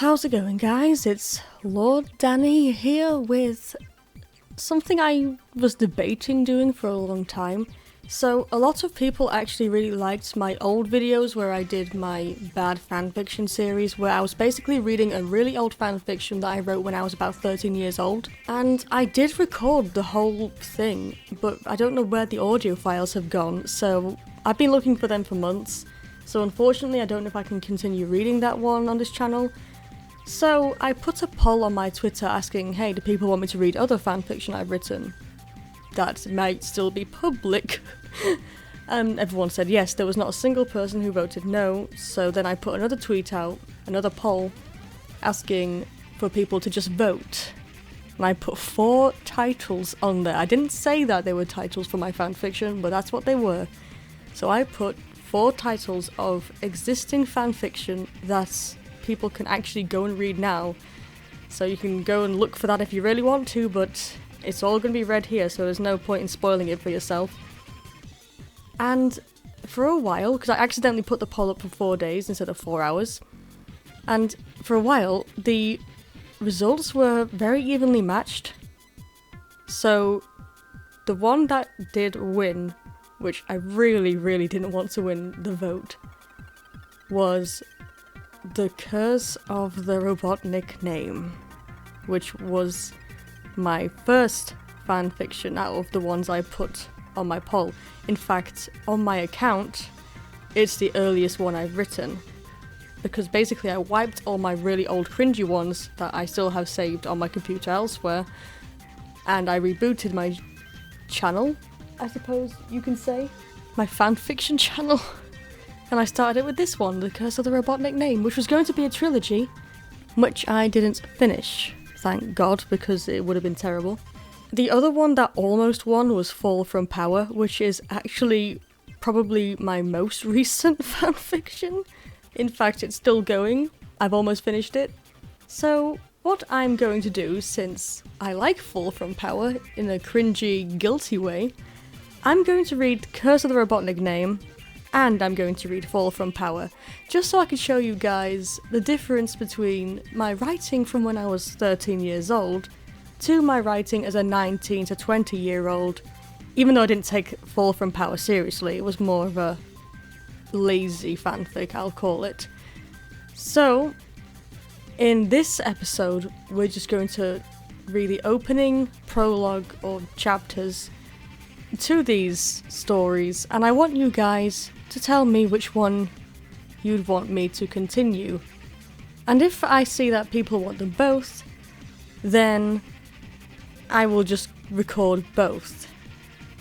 How's it going, guys? It's Lord Danny here with something I was debating doing for a long time. So, a lot of people actually really liked my old videos where I did my bad fanfiction series, where I was basically reading a really old fanfiction that I wrote when I was about 13 years old. And I did record the whole thing, but I don't know where the audio files have gone, so I've been looking for them for months. So unfortunately, I don't know if I can continue reading that one on this channel. So I put a poll on my Twitter asking, hey, do people want me to read other fanfiction I've written that might still be public? And everyone said yes. There was not a single person who voted no, so then I put another tweet out, another poll, asking for people to just vote. And I put 4 titles on there. I didn't say that they were titles for my fanfiction, but that's what they were. So I put 4 titles of existing fanfiction that people can actually go and read now. So you can go and look for that if you really want to, but it's all going to be read here, so there's no point in spoiling it for yourself. And for a while, because I accidentally put the poll up for 4 days instead of 4 hours, and for a while the results were very evenly matched. So the one that did win, which I really didn't want to win the vote, was The Curse of the Robotnik Name, which was my first fanfiction out of the ones I put on my poll. In fact, on my account, it's the earliest one I've written, because basically I wiped all my really old cringy ones that I still have saved on my computer elsewhere, and I rebooted my channel, I suppose you can say, my fanfiction channel. And I started it with this one, The Curse of the Robotnik Name, which was going to be a trilogy, which I didn't finish, thank God, because it would have been terrible. The other one that almost won was Fall from Power, which is actually probably my most recent fanfiction. In fact, it's still going. I've almost finished it. So what I'm going to do, since I like Fall from Power in a cringy, guilty way, I'm going to read Curse of the Robotnik Name, and I'm going to read Fall from Power, just so I can show you guys the difference between my writing from when I was 13 years old to my writing as a 19 to 20 year old. Even though I didn't take Fall from Power seriously, it was more of a lazy fanfic, I'll call it. So, in this episode, we're just going to read the opening prologue or chapters to these stories, and I want you guys to tell me which one you'd want me to continue. And if I see that people want them both, then I will just record both.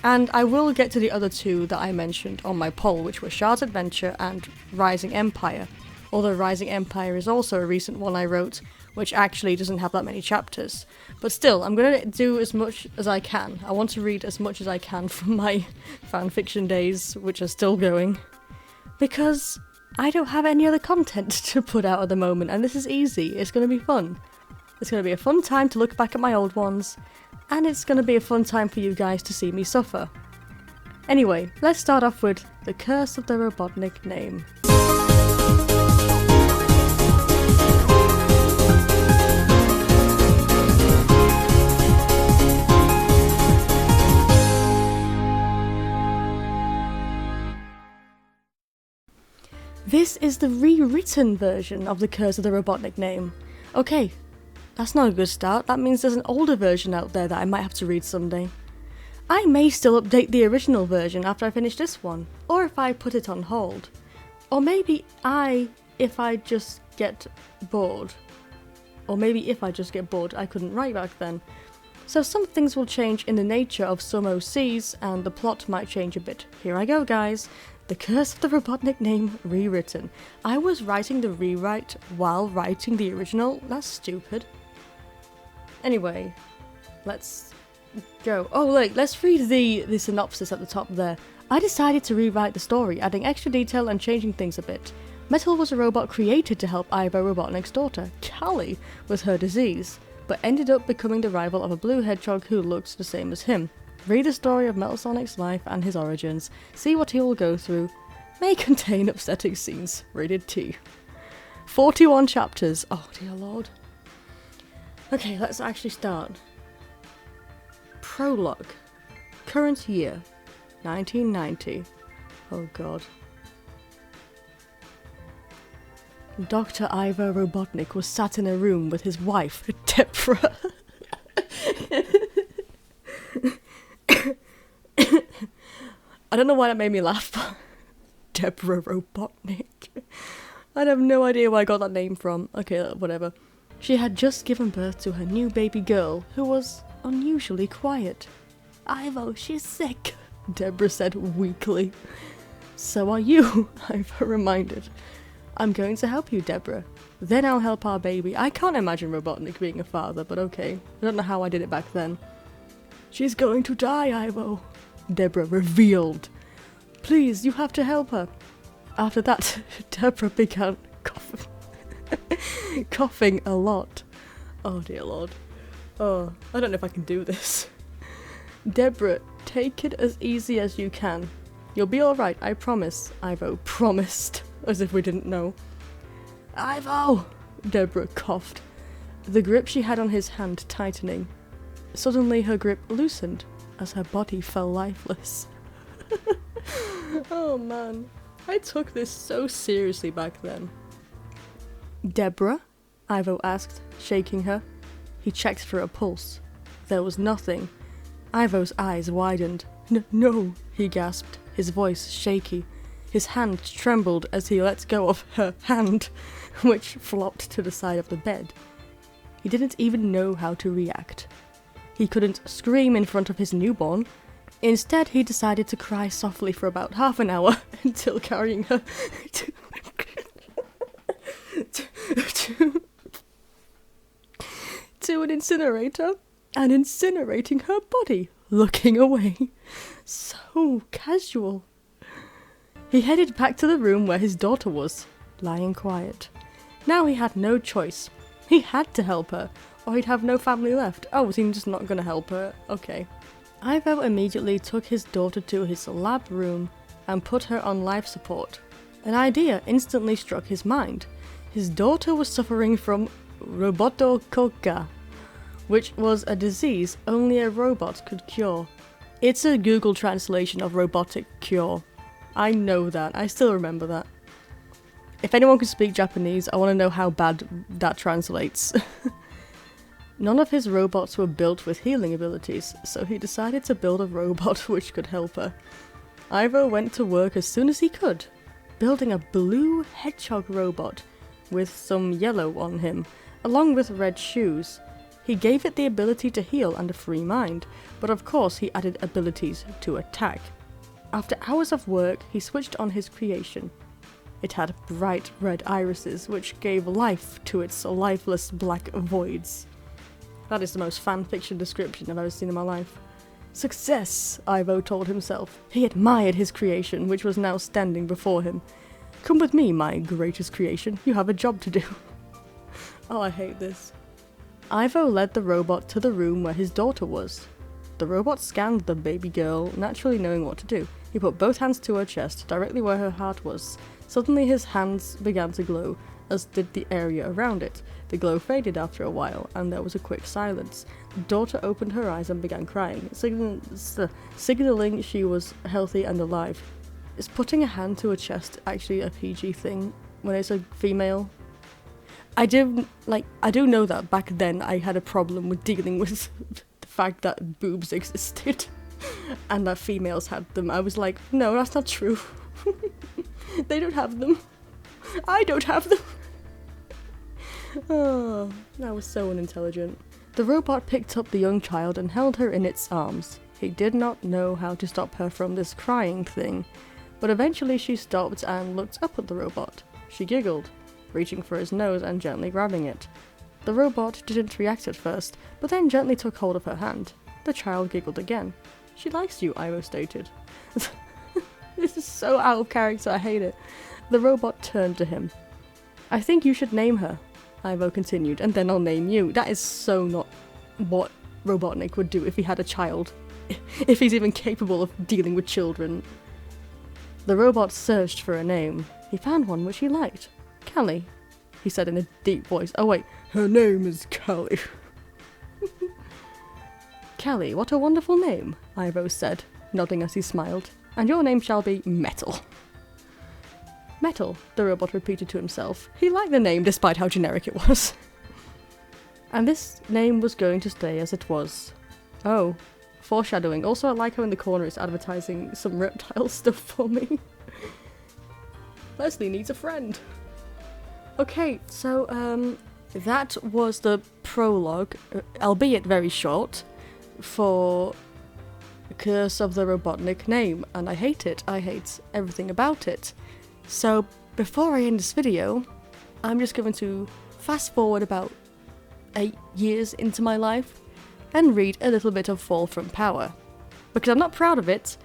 And I will get to the other 2 that I mentioned on my poll, which were Shard's Adventure and Rising Empire. Although Rising Empire is also a recent one I wrote, which actually doesn't have that many chapters. But still, I'm going to do as much as I can. I want to read as much as I can from my fanfiction days, which are still going, because I don't have any other content to put out at the moment, and this is easy. It's going to be fun. It's going to be a fun time to look back at my old ones, and it's going to be a fun time for you guys to see me suffer. Anyway, let's start off with The Curse of the Robotnik Name. This is the rewritten version of The Curse of the Robotnik Name. Okay, that's not a good start. That means there's an older version out there that I might have to read someday. I may still update the original version after I finish this one, or if I put it on hold. Or maybe if I just get bored. Or maybe if I just get bored, I couldn't write back then. So some things will change in the nature of some OCs, and the plot might change a bit. Here I go, guys. The Curse of the Robotnik Name rewritten. I was writing the rewrite while writing the original? That's stupid. Anyway, let's go. Oh wait, let's read the synopsis at the top there. I decided to rewrite the story, adding extra detail and changing things a bit. Metal was a robot created to help Ivo Robotnik's daughter, Callie, with her disease, but ended up becoming the rival of a blue hedgehog who looks the same as him. Read the story of Metal Sonic's life and his origins, see what he will go through, may contain upsetting scenes, rated T. 41 chapters. Oh dear lord. Okay, let's actually start. Prologue. Current year. 1990. Oh god. Dr. Ivo Robotnik was sat in a room with his wife, Deborah. I don't know why that made me laugh, but Deborah Robotnik. I have no idea where I got that name from. Okay, whatever. She had just given birth to her new baby girl, who was unusually quiet. Ivo, she's sick, Deborah said weakly. So are you, Ivo reminded. I'm going to help you, Deborah. Then I'll help our baby. I can't imagine Robotnik being a father, but okay. I don't know how I did it back then. She's going to die, Ivo, Deborah revealed. Please, you have to help her. After that, Deborah began coughing. Coughing a lot. Oh dear lord. Oh, I don't know if I can do this. Deborah, take it as easy as you can. You'll be alright, I promise, Ivo promised, as if we didn't know. Ivo! Deborah coughed, the grip she had on his hand tightening. Suddenly her grip loosened as her body fell lifeless. Oh man, I took this so seriously back then. Deborah? Ivo asked, shaking her. He checked for a pulse. There was nothing. Ivo's eyes widened. No, he gasped, his voice shaky. His hand trembled as he let go of her hand, which flopped to the side of the bed. He didn't even know how to react. He couldn't scream in front of his newborn. Instead, he decided to cry softly for about half an hour until carrying her to an incinerator and incinerating her body, looking away. So casual. He headed back to the room where his daughter was, lying quiet. Now he had no choice. He had to help her, or he'd have no family left. Oh, was he just not going to help her? Okay. Ivo immediately took his daughter to his lab room and put her on life support. An idea instantly struck his mind. His daughter was suffering from robotokoka, which was a disease only a robot could cure. It's a Google translation of robotic cure. I know that. I still remember that. If anyone can speak Japanese, I want to know how bad that translates. None of his robots were built with healing abilities, so he decided to build a robot which could help her. Ivo went to work as soon as he could, building a blue hedgehog robot with some yellow on him, along with red shoes. He gave it the ability to heal and a free mind, but of course he added abilities to attack. After hours of work, he switched on his creation. It had bright red irises, which gave life to its lifeless black voids. That is the most fanfiction description I've ever seen in my life. Success, Ivo told himself. He admired his creation, which was now standing before him. Come with me, my greatest creation. You have a job to do. Oh, I hate this. Ivo led the robot to the room where his daughter was. The robot scanned the baby girl, naturally knowing what to do. He put both hands to her chest, directly where her heart was. Suddenly his hands began to glow, as did the area around it. The glow faded after a while, and there was a quick silence. The daughter opened her eyes and began crying, signaling she was healthy and alive. Is putting a hand to her chest actually a PG thing when it's a female? I do know that back then I had a problem with dealing with the fact that boobs existed and that females had them. I was like, no, that's not true. They don't have them. I don't have them. Oh, that was so unintelligent. The robot picked up the young child and held her in its arms. He did not know how to stop her from this crying thing, but eventually she stopped and looked up at the robot. She giggled, reaching for his nose and gently grabbing it. The robot didn't react at first, but then gently took hold of her hand. The child giggled again. She likes you, Ivo stated. This is so out of character, I hate it. The robot turned to him. I think you should name her, Ivo continued, and then I'll name you. That is so not what Robotnik would do if he had a child. If he's even capable of dealing with children. The robot searched for a name. He found one which he liked. Callie. he said in a deep voice. Oh wait, her name is Kelly. Kelly, what a wonderful name, Ivo said, nodding as he smiled. And your name shall be Metal. Metal, the robot repeated to himself. He liked the name despite how generic it was. And this name was going to stay as it was. Oh, foreshadowing. Also, I like how in the corner it's advertising some reptile stuff for me. Leslie needs a friend. Okay, so that was the prologue, albeit very short, for Curse of the Robotnik name, and I hate it. I hate everything about it. So before I end this video, I'm just going to fast forward about 8 years into my life and read a little bit of Fall from Power. Because I'm not proud of it,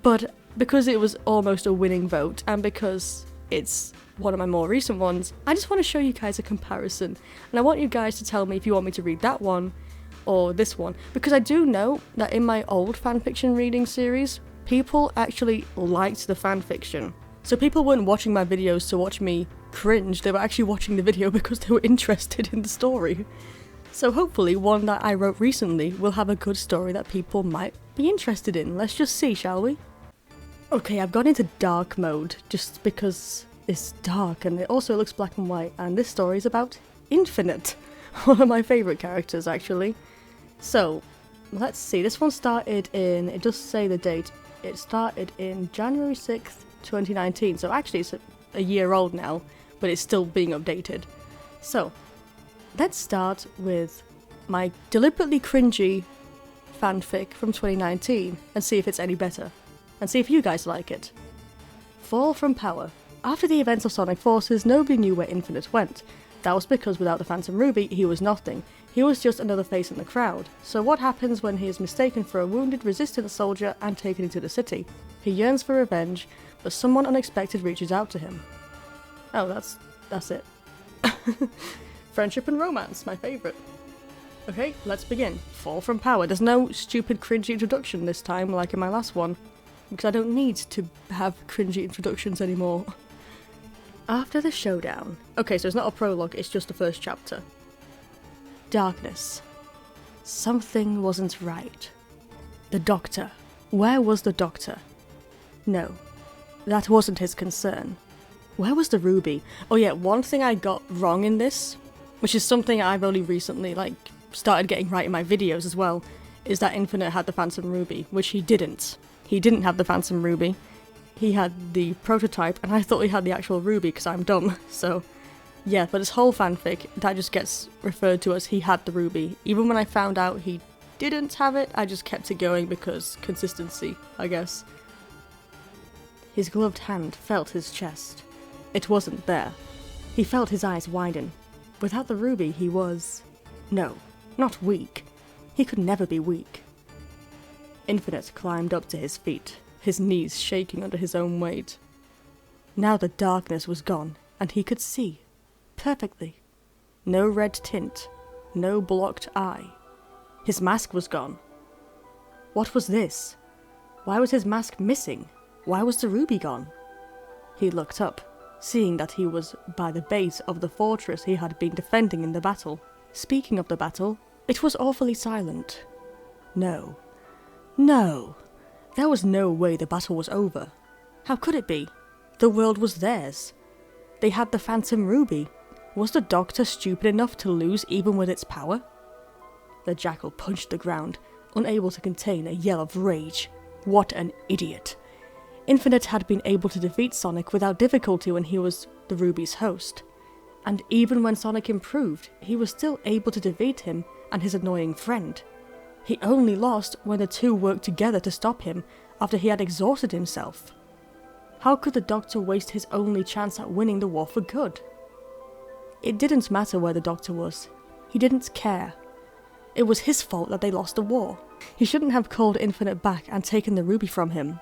but because it was almost a winning vote, and because it's one of my more recent ones, I just want to show you guys a comparison. And I want you guys to tell me if you want me to read that one or this one. Because I do know that in my old fanfiction reading series, people actually liked the fanfiction. So people weren't watching my videos to watch me cringe, they were actually watching the video because they were interested in the story. So hopefully one that I wrote recently will have a good story that people might be interested in. Let's just see, shall we? Okay, I've gone into dark mode just because it's dark and it also looks black and white, and this story is about Infinite, one of my favourite characters actually. So, let's see, this one started in, it does say the date, it started in January 6th, 2019, so actually it's a year old now, but it's still being updated. So, let's start with my deliberately cringy fanfic from 2019 and see if it's any better, and see if you guys like it. Fall from Power. After the events of Sonic Forces, nobody knew where Infinite went. That was because without the Phantom Ruby, he was nothing. He was just another face in the crowd. So what happens when he is mistaken for a wounded resistance soldier and taken into the city? He yearns for revenge, but someone unexpected reaches out to him. Oh, that's it. Friendship and romance, my favourite. Okay, let's begin. Fall from Power. There's no stupid cringy introduction this time like in my last one, because I don't need to have cringy introductions anymore. After the showdown. Okay, so it's not a prologue, it's just the first chapter. Darkness. Something wasn't right. The doctor. Where was the doctor? No, that wasn't his concern. Where was the ruby? Oh yeah, one thing I got wrong in this, which is something I've only recently started getting right in my videos as well, is that Infinite had the Phantom Ruby, which he didn't. He didn't have the Phantom Ruby. He had the prototype, and I thought he had the actual ruby because I'm dumb, so yeah, but this whole fanfic, that just gets referred to as he had the ruby. Even when I found out he didn't have it, I just kept it going because consistency, I guess. His gloved hand felt his chest. It wasn't there. He felt his eyes widen. Without the ruby, he was... no, not weak. He could never be weak. Infinite climbed up to his feet, his knees shaking under his own weight. Now the darkness was gone, and he could see. Perfectly. No red tint. No blocked eye. His mask was gone. What was this? Why was his mask missing? Why was the ruby gone? He looked up, seeing that he was by the base of the fortress he had been defending in the battle. Speaking of the battle, it was awfully silent. No. No! There was no way the battle was over. How could it be? The world was theirs. They had the Phantom Ruby. Was the Doctor stupid enough to lose even with its power? The jackal punched the ground, unable to contain a yell of rage. What an idiot. Infinite had been able to defeat Sonic without difficulty when he was the Ruby's host. And even when Sonic improved, he was still able to defeat him and his annoying friend. He only lost when the two worked together to stop him after he had exhausted himself. How could the Doctor waste his only chance at winning the war for good? It didn't matter where the Doctor was. He didn't care. It was his fault that they lost the war. He shouldn't have called Infinite back and taken the ruby from him.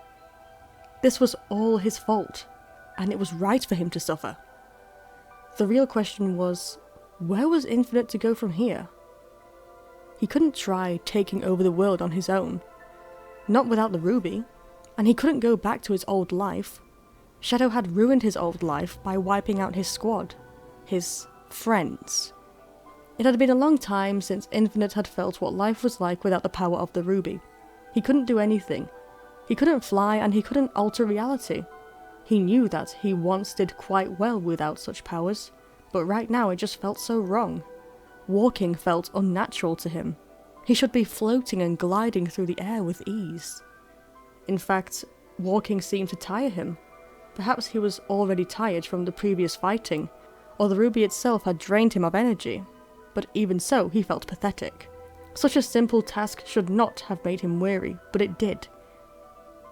This was all his fault, and it was right for him to suffer. The real question was, where was Infinite to go from here? He couldn't try taking over the world on his own. Not without the ruby, and he couldn't go back to his old life. Shadow had ruined his old life by wiping out his squad. His friends. It had been a long time since Infinite had felt what life was like without the power of the ruby. He couldn't do anything. He couldn't fly and he couldn't alter reality. He knew that he once did quite well without such powers, but right now it just felt so wrong. Walking felt unnatural to him. He should be floating and gliding through the air with ease. In fact, walking seemed to tire him. Perhaps he was already tired from the previous fighting, or the ruby itself had drained him of energy. But even so, he felt pathetic. Such a simple task should not have made him weary, but it did.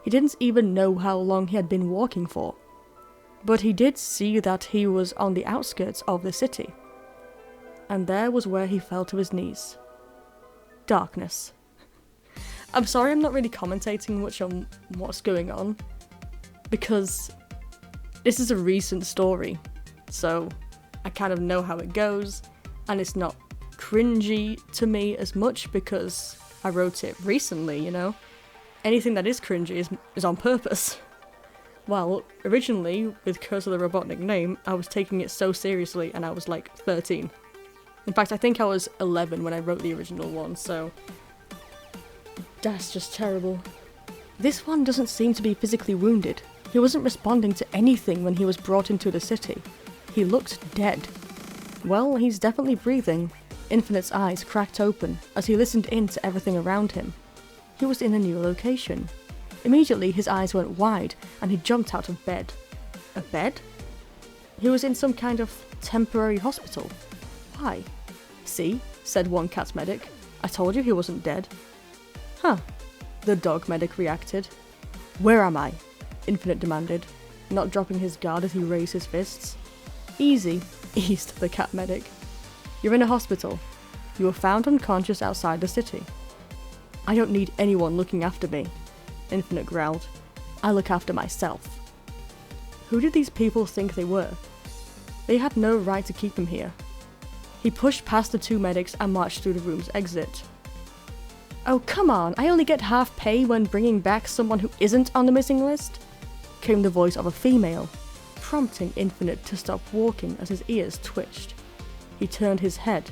He didn't even know how long he had been walking for. But he did see that he was on the outskirts of the city. And there was where he fell to his knees. Darkness. I'm sorry I'm not really commentating much on what's going on, because this is a recent story, so I kind of know how it goes, and it's not cringy to me as much because I wrote it recently, you know? Anything that is cringy is on purpose. Well, originally, with Curse of the Robotnik Name, I was taking it so seriously and I was like 13. In fact, I think I was 11 when I wrote the original one, so that's just terrible. This one doesn't seem to be physically wounded. He wasn't responding to anything when he was brought into the city. He looked dead. Well, he's definitely breathing. Infinite's eyes cracked open as he listened in to everything around him. He was in a new location. Immediately his eyes went wide and he jumped out of bed. A bed? He was in some kind of temporary hospital. Why? See, said one cat medic. I told you he wasn't dead. Huh, the dog medic reacted. Where am I? Infinite demanded, not dropping his guard as he raised his fists. Easy, eased the cat medic. You're in a hospital. You were found unconscious outside the city. I don't need anyone looking after me, Infinite growled. I look after myself. Who did these people think they were? They had no right to keep him here. He pushed past the two medics and marched through the room's exit. Oh, come on, I only get half pay when bringing back someone who isn't on the missing list? Came the voice of a female, prompting Infinite to stop walking as his ears twitched. He turned his head,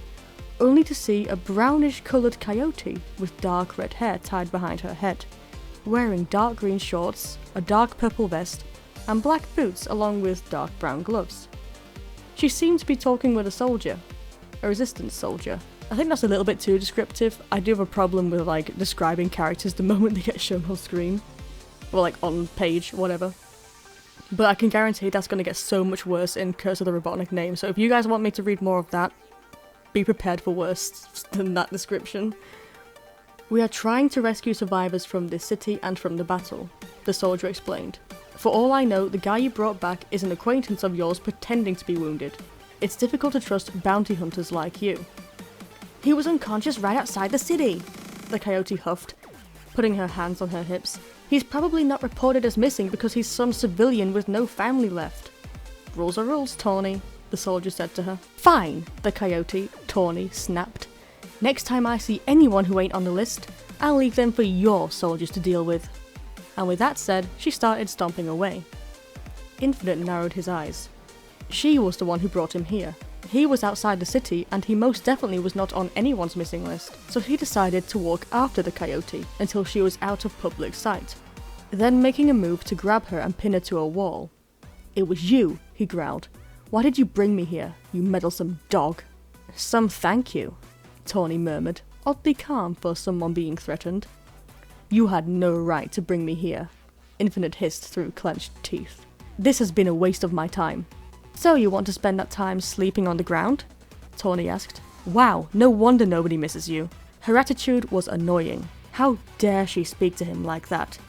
only to see a brownish-coloured coyote with dark red hair tied behind her head, wearing dark green shorts, a dark purple vest, and black boots along with dark brown gloves. She seemed to be talking with a soldier, a resistance soldier. I think that's a little bit too descriptive. I do have a problem with like describing characters the moment they get shown on screen. Or like on page, whatever. But I can guarantee that's going to get so much worse in Curse of the Robotnik Name, so if you guys want me to read more of that, be prepared for worse than that description. We are trying to rescue survivors from this city and from the battle, the soldier explained. For all I know, the guy you brought back is an acquaintance of yours pretending to be wounded. It's difficult to trust bounty hunters like you. He was unconscious right outside the city, the coyote huffed, putting her hands on her hips. He's probably not reported as missing because he's some civilian with no family left. Rules are rules, Tawny, the soldier said to her. Fine, the coyote, Tawny, snapped. Next time I see anyone who ain't on the list, I'll leave them for your soldiers to deal with. And with that said, she started stomping away. Infinite narrowed his eyes. She was the one who brought him here. He was outside the city, and he most definitely was not on anyone's missing list, so he decided to walk after the coyote until she was out of public sight, then making a move to grab her and pin her to a wall. It was you, he growled. Why did you bring me here, you meddlesome dog? Some thank you, Tawny murmured, oddly calm for someone being threatened. You had no right to bring me here, Infinite hissed through clenched teeth. This has been a waste of my time. So you want to spend that time sleeping on the ground? Tawny asked. Wow, no wonder nobody misses you. Her attitude was annoying. How dare she speak to him like that?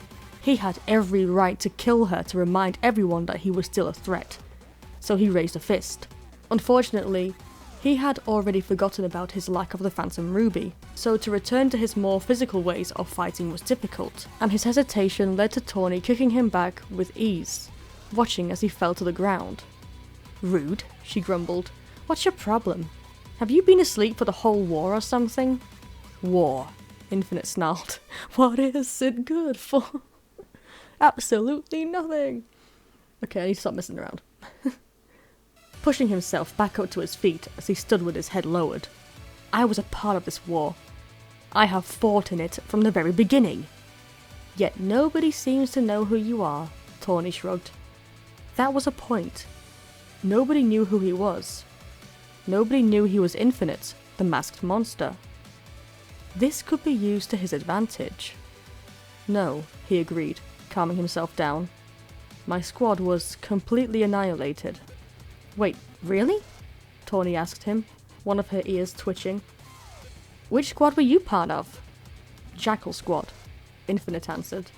He had every right to kill her to remind everyone that he was still a threat. So he raised a fist. Unfortunately, he had already forgotten about his lack of the Phantom Ruby, so to return to his more physical ways of fighting was difficult, and his hesitation led to Tawny kicking him back with ease, watching as he fell to the ground. Rude, she grumbled. What's your problem? Have you been asleep for the whole war or something? War, Infinite snarled. What is it good for? Absolutely nothing. Okay, I need to stop messing around. pushing himself back up to his feet as he stood with his head lowered. I was a part of this war. I have fought in it from the very beginning. Yet nobody seems to know who you are, Tawny shrugged. That was a point. Nobody knew who he was. Nobody knew he was Infinite, the masked monster. This could be used to his advantage. No, he agreed, calming himself down. My squad was completely annihilated. Wait, really? Tawny asked him, one of her ears twitching. Which squad were you part of? Jackal Squad, Infinite answered.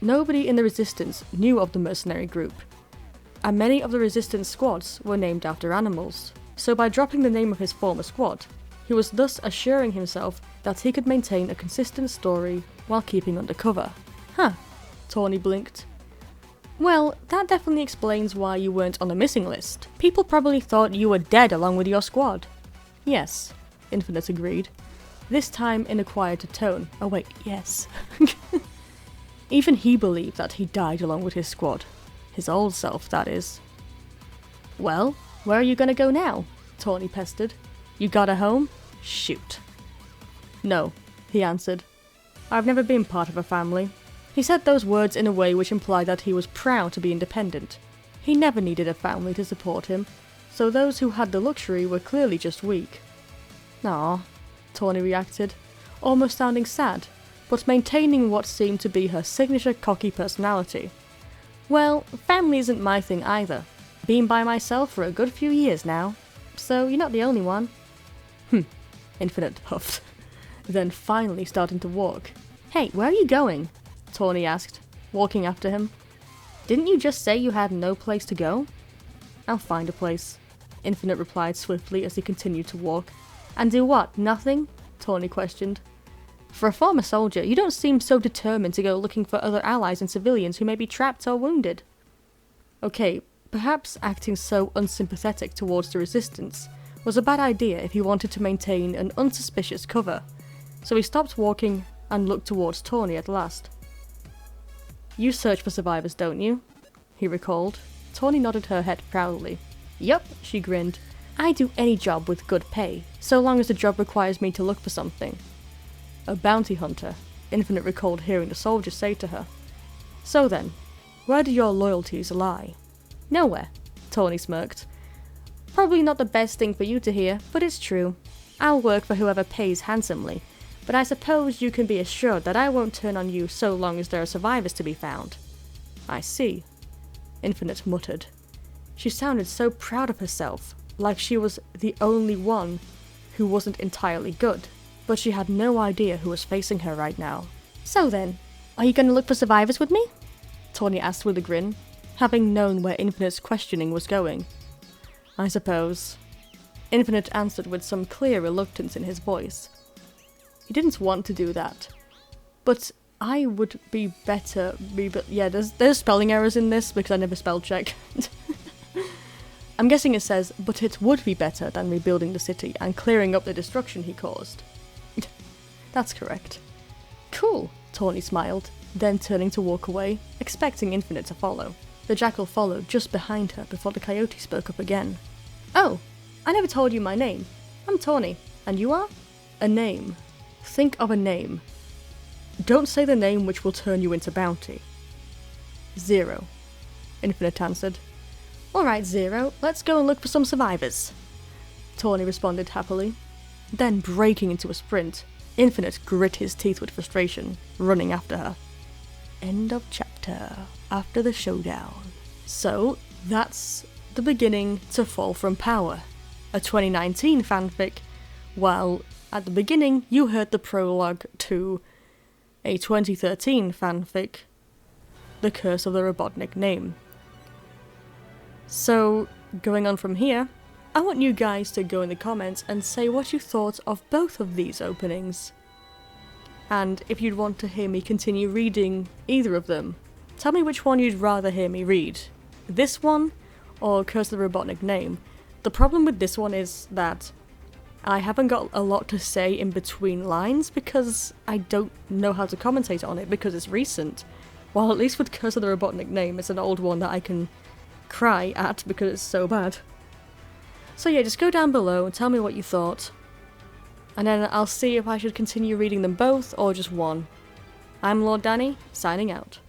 Nobody in the Resistance knew of the mercenary group, and many of the Resistance squads were named after animals, so by dropping the name of his former squad, he was thus assuring himself that he could maintain a consistent story while keeping undercover. Huh, Tawny blinked. Well, that definitely explains why you weren't on the missing list. People probably thought you were dead along with your squad. Yes, Infinite agreed, this time in a quieter tone. Oh wait, yes. Even he believed that he died along with his squad. His old self, that is. Well, where are you gonna go now? Tawny pestered. You got a home? Shoot. No, he answered. I've never been part of a family. He said those words in a way which implied that he was proud to be independent. He never needed a family to support him, so those who had the luxury were clearly just weak. Aw, Tawny reacted, almost sounding sad, but maintaining what seemed to be her signature cocky personality. Well, family isn't my thing either. Been by myself for a good few years now, so you're not the only one. Infinite puffed, then finally starting to walk. Hey, where are you going? Tawny asked, walking after him. Didn't you just say you had no place to go? I'll find a place, Infinite replied swiftly as he continued to walk. And do what, nothing? Tawny questioned. For a former soldier, you don't seem so determined to go looking for other allies and civilians who may be trapped or wounded. Okay, perhaps acting so unsympathetic towards the Resistance was a bad idea if he wanted to maintain an unsuspicious cover, so he stopped walking and looked towards Tawny at last. You search for survivors, don't you? He recalled. Tawny nodded her head proudly. Yup, she grinned. I do any job with good pay, so long as the job requires me to look for something. A bounty hunter, Infinite recalled hearing the soldier say to her. So then, where do your loyalties lie? Nowhere, Tawny smirked. Probably not the best thing for you to hear, but it's true. I'll work for whoever pays handsomely, but I suppose you can be assured that I won't turn on you so long as there are survivors to be found. I see, Infinite muttered. She sounded so proud of herself, like she was the only one who wasn't entirely good, but she had no idea who was facing her right now. So then, are you going to look for survivors with me? Tawny asked with a grin, having known where Infinite's questioning was going. I suppose. Infinite answered with some clear reluctance in his voice. He didn't want to do that. But I would be better... yeah, there's spelling errors in this because I never spell check. I'm guessing it says, but it would be better than rebuilding the city and clearing up the destruction he caused. That's correct. Cool, Tawny smiled, then turning to walk away, expecting Infinite to follow. The jackal followed just behind her before the coyote spoke up again. Oh, I never told you my name. I'm Tawny. And you are? A name. Think of a name. Don't say the name which will turn you into bounty. Zero, Infinite answered. Alright, Zero, let's go and look for some survivors. Tawny responded happily. Then breaking into a sprint, Infinite grit his teeth with frustration, running after her. End of chapter. After the showdown. So, that's the beginning to Fall from Power, a 2019 fanfic, while at the beginning you heard the prologue to a 2013 fanfic, The Curse of the Robotnik Name. So, going on from here, I want you guys to go in the comments and say what you thought of both of these openings. And if you'd want to hear me continue reading either of them, tell me which one you'd rather hear me read. This one, or Curse of the Robotnik Name. The problem with this one is that I haven't got a lot to say in between lines because I don't know how to commentate on it because it's recent. While at least with Curse of the Robotnik Name, it's an old one that I can cry at because it's so bad. So yeah, just go down below and tell me what you thought. And then I'll see if I should continue reading them both or just one. I'm Lord Danny, signing out.